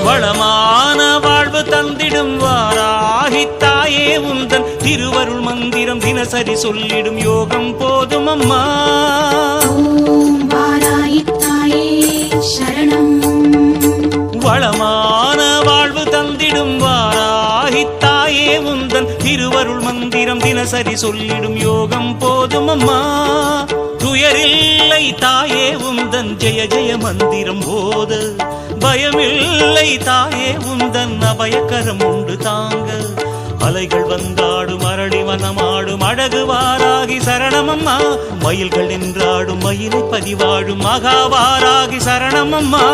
வளமான வாழ்வு தந்திடும் வாராகித்தாயே உந்தன் திருவருள் மந்திரம் தினசரி சொல்லிடும் யோகம் போதும் அம்மா. வாராகித்தாயே சரணம். வளமான வாழ்வு தந்திடும் வாராகித்தாயே உந்தன் திருவருள் மந்திரம் தினசரி சொல்லிடும் யோகம் போதும் அம்மா. துயரில்லை தாயே உந்தன் ஜெய ஜெய மந்திரம் போத, பயமில்லை தாயே உந்தன் அபயக்கரம் உண்டு தாங்க. அலைகள் வந்தாடும் அரளி வனமாடும் அழகு வாராகி சரணமம்மா. மயில்கள் நின்றாடும் மயிலை பதிவாடும் மகாவாராகி சரணமம்மா.